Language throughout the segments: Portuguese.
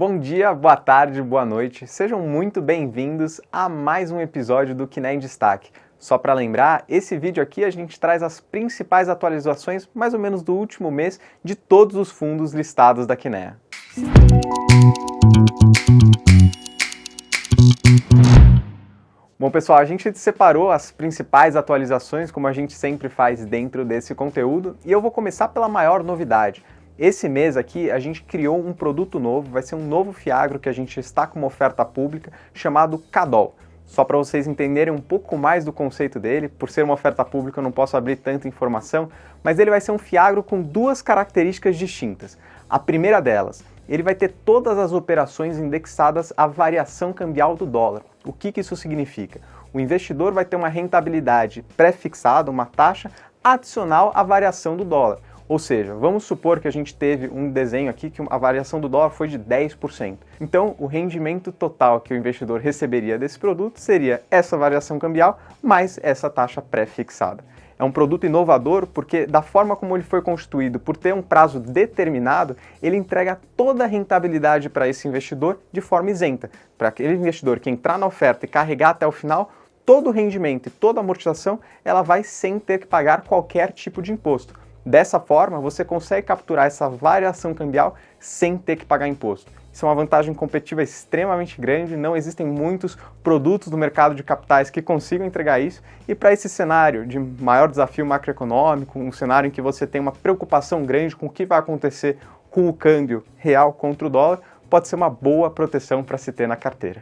Bom dia, boa tarde, boa noite. Sejam muito bem-vindos a mais um episódio do Kinea em Destaque. Só para lembrar, esse vídeo aqui a gente traz as principais atualizações, mais ou menos do último mês, de todos os fundos listados da Kinea. Bom, pessoal, a gente separou as principais atualizações, como a gente sempre faz dentro desse conteúdo, e eu vou começar pela maior novidade. Esse mês aqui a gente criou um produto novo, vai ser um novo fiagro que a gente está com uma oferta pública chamado Cadol. Só para vocês entenderem um pouco mais do conceito dele, por ser uma oferta pública eu não posso abrir tanta informação, mas ele vai ser um fiagro com duas características distintas. A primeira delas, ele vai ter todas as operações indexadas à variação cambial do dólar. O que isso significa? O investidor vai ter uma rentabilidade pré-fixada, uma taxa adicional à variação do dólar. Ou seja, vamos supor que a gente teve um desenho aqui que a variação do dólar foi de 10%. Então, o rendimento total que o investidor receberia desse produto seria essa variação cambial mais essa taxa pré-fixada. É um produto inovador porque, da forma como ele foi constituído, por ter um prazo determinado, ele entrega toda a rentabilidade para esse investidor de forma isenta. Para aquele investidor que entrar na oferta e carregar até o final, todo o rendimento e toda a amortização ela vai sem ter que pagar qualquer tipo de imposto. Dessa forma, você consegue capturar essa variação cambial sem ter que pagar imposto. Isso é uma vantagem competitiva extremamente grande, não existem muitos produtos do mercado de capitais que consigam entregar isso, e para esse cenário de maior desafio macroeconômico, um cenário em que você tem uma preocupação grande com o que vai acontecer com o câmbio real contra o dólar, pode ser uma boa proteção para se ter na carteira.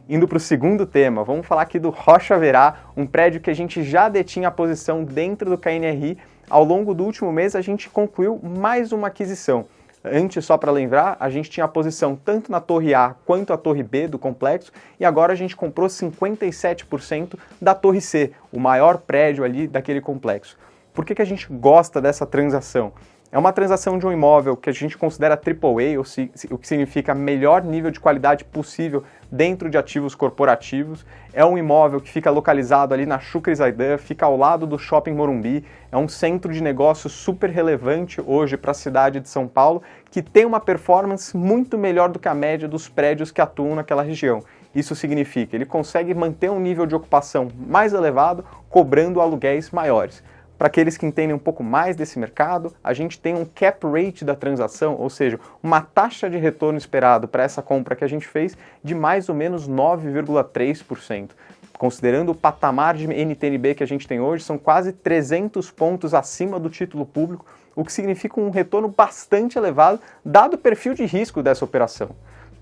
Indo para o segundo tema, vamos falar aqui do Rocha Verá, um prédio que a gente já detinha a posição dentro do KNRI. Ao longo do último mês a gente concluiu mais uma aquisição. Antes, só para lembrar, a gente tinha a posição tanto na Torre A quanto a Torre B do complexo e agora a gente comprou 57% da Torre C, o maior prédio ali daquele complexo. Por que a gente gosta dessa transação? É uma transação de um imóvel que a gente considera AAA, o que significa melhor nível de qualidade possível dentro de ativos corporativos. É um imóvel que fica localizado ali na Chucre Zaidan, fica ao lado do Shopping Morumbi. É um centro de negócio super relevante hoje para a cidade de São Paulo, que tem uma performance muito melhor do que a média dos prédios que atuam naquela região. Isso significa que ele consegue manter um nível de ocupação mais elevado, cobrando aluguéis maiores. Para aqueles que entendem um pouco mais desse mercado, a gente tem um cap rate da transação, ou seja, uma taxa de retorno esperado para essa compra que a gente fez de mais ou menos 9,3%. Considerando o patamar de NTNB que a gente tem hoje, são quase 300 pontos acima do título público, o que significa um retorno bastante elevado, dado o perfil de risco dessa operação.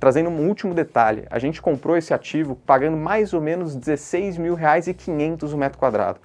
Trazendo um último detalhe, a gente comprou esse ativo pagando mais ou menos R$16.500 o metro quadrado.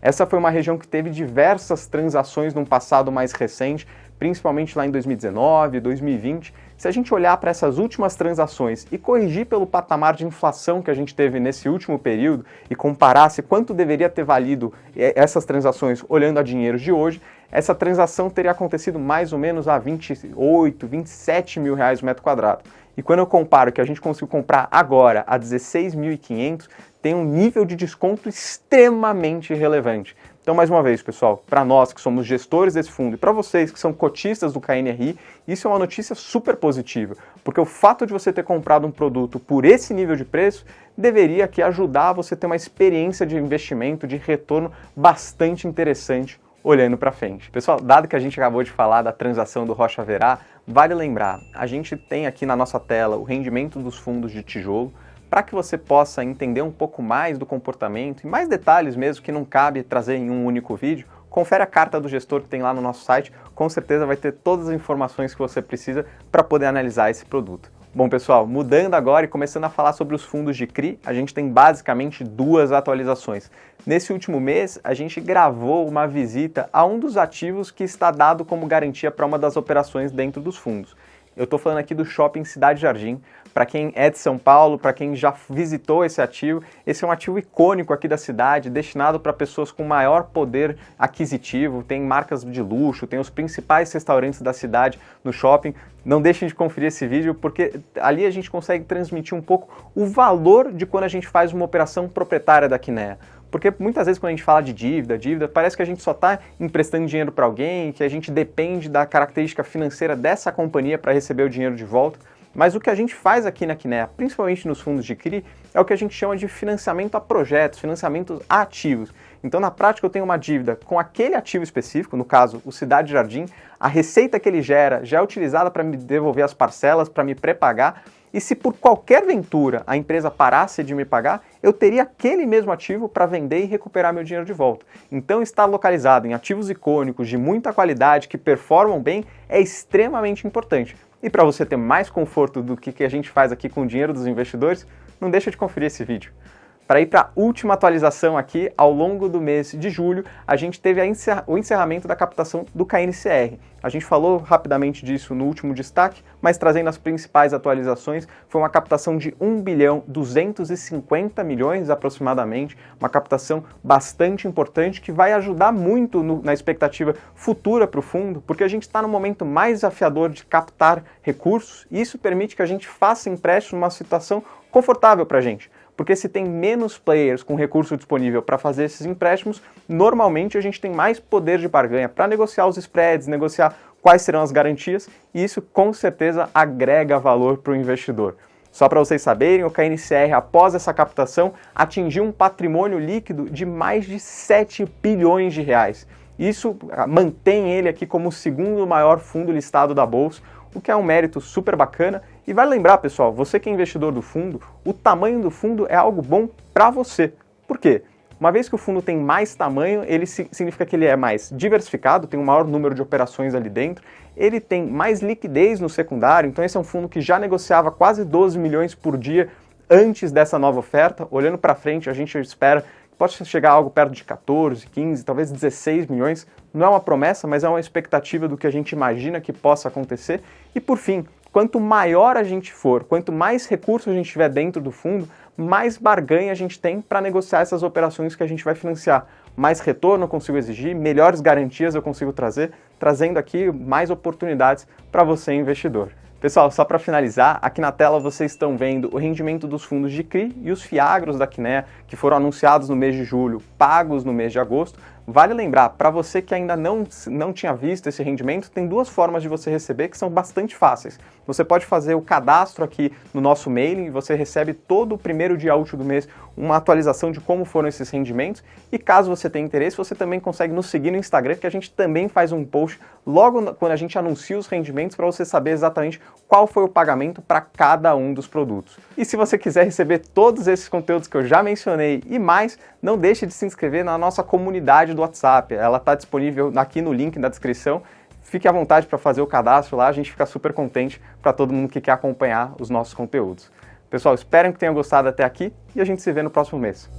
Essa foi uma região que teve diversas transações num passado mais recente, principalmente lá em 2019, 2020. Se a gente olhar para essas últimas transações e corrigir pelo patamar de inflação que a gente teve nesse último período e comparasse quanto deveria ter valido essas transações olhando a dinheiros de hoje, essa transação teria acontecido mais ou menos a 28, 27 mil reais o metro quadrado. E quando eu comparo que a gente conseguiu comprar agora a 16.500, tem um nível de desconto extremamente relevante. Então, mais uma vez, pessoal, para nós que somos gestores desse fundo e para vocês que são cotistas do KNRI, isso é uma notícia super positiva, porque o fato de você ter comprado um produto por esse nível de preço deveria aqui ajudar você a ter uma experiência de investimento, de retorno bastante interessante olhando para frente. Pessoal, dado que a gente acabou de falar da transação do Rocha Verá, vale lembrar, a gente tem aqui na nossa tela o rendimento dos fundos de tijolo, para que você possa entender um pouco mais do comportamento e mais detalhes mesmo que não cabe trazer em um único vídeo, confere a carta do gestor que tem lá no nosso site, com certeza vai ter todas as informações que você precisa para poder analisar esse produto. Bom, pessoal, mudando agora e começando a falar sobre os fundos de CRI, a gente tem basicamente duas atualizações. Nesse último mês, a gente gravou uma visita a um dos ativos que está dado como garantia para uma das operações dentro dos fundos. Eu estou falando aqui do Shopping Cidade Jardim. Para quem é de São Paulo, para quem já visitou esse é um ativo icônico aqui da cidade, destinado para pessoas com maior poder aquisitivo, tem marcas de luxo, tem os principais restaurantes da cidade no shopping. Não deixem de conferir esse vídeo, porque ali a gente consegue transmitir um pouco o valor de quando a gente faz uma operação proprietária da Kinea. Porque muitas vezes quando a gente fala de dívida, parece que a gente só está emprestando dinheiro para alguém, que a gente depende da característica financeira dessa companhia para receber o dinheiro de volta. Mas o que a gente faz aqui na Kinea, principalmente nos fundos de CRI, é o que a gente chama de financiamento a projetos, financiamentos a ativos. Então, na prática, eu tenho uma dívida com aquele ativo específico, no caso, o Cidade Jardim, a receita que ele gera já é utilizada para me devolver as parcelas, para me pré-pagar, e se por qualquer ventura a empresa parasse de me pagar, eu teria aquele mesmo ativo para vender e recuperar meu dinheiro de volta. Então, estar localizado em ativos icônicos de muita qualidade, que performam bem, é extremamente importante. E para você ter mais conforto do que a gente faz aqui com o dinheiro dos investidores, não deixa de conferir esse vídeo. Para ir para a última atualização aqui, ao longo do mês de julho, a gente teve o encerramento da captação do KNCR. A gente falou rapidamente disso no último destaque, mas trazendo as principais atualizações, foi uma captação de 1 bilhão 250 milhões aproximadamente, uma captação bastante importante que vai ajudar muito na expectativa futura para o fundo, porque a gente está no momento mais desafiador de captar recursos e isso permite que a gente faça empréstimo numa situação confortável para a gente. Porque se tem menos players com recurso disponível para fazer esses empréstimos, normalmente a gente tem mais poder de barganha para negociar os spreads, negociar quais serão as garantias, e isso com certeza agrega valor para o investidor. Só para vocês saberem, o KNCR, após essa captação, atingiu um patrimônio líquido de mais de 7 bilhões de reais. Isso mantém ele aqui como o segundo maior fundo listado da Bolsa, o que é um mérito super bacana. E vale lembrar, pessoal, você que é investidor do fundo, o tamanho do fundo é algo bom para você. Por quê? Uma vez que o fundo tem mais tamanho, ele significa que ele é mais diversificado, tem um maior número de operações ali dentro, ele tem mais liquidez no secundário, então esse é um fundo que já negociava quase 12 milhões por dia antes dessa nova oferta. Olhando para frente, a gente espera que possa chegar a algo perto de 14, 15, talvez 16 milhões. Não é uma promessa, mas é uma expectativa do que a gente imagina que possa acontecer. E por fim, quanto maior a gente for, quanto mais recursos a gente tiver dentro do fundo, mais barganha a gente tem para negociar essas operações que a gente vai financiar. Mais retorno eu consigo exigir, melhores garantias eu consigo trazer, trazendo aqui mais oportunidades para você, investidor. Pessoal, só para finalizar, aqui na tela vocês estão vendo o rendimento dos fundos de CRI e os FIAGROS da Kinea, que foram anunciados no mês de julho, pagos no mês de agosto. Vale lembrar, para você que ainda não tinha visto esse rendimento, tem duas formas de você receber que são bastante fáceis. Você pode fazer o cadastro aqui no nosso mailing, você recebe todo o primeiro dia útil do mês uma atualização de como foram esses rendimentos, e caso você tenha interesse, você também consegue nos seguir no Instagram, que a gente também faz um post logo quando a gente anuncia os rendimentos para você saber exatamente qual foi o pagamento para cada um dos produtos. E se você quiser receber todos esses conteúdos que eu já mencionei e mais, não deixe de se inscrever na nossa comunidade do WhatsApp. Ela está disponível aqui no link na descrição. Fique à vontade para fazer o cadastro lá, a gente fica super contente para todo mundo que quer acompanhar os nossos conteúdos. Pessoal, espero que tenham gostado até aqui e a gente se vê no próximo mês.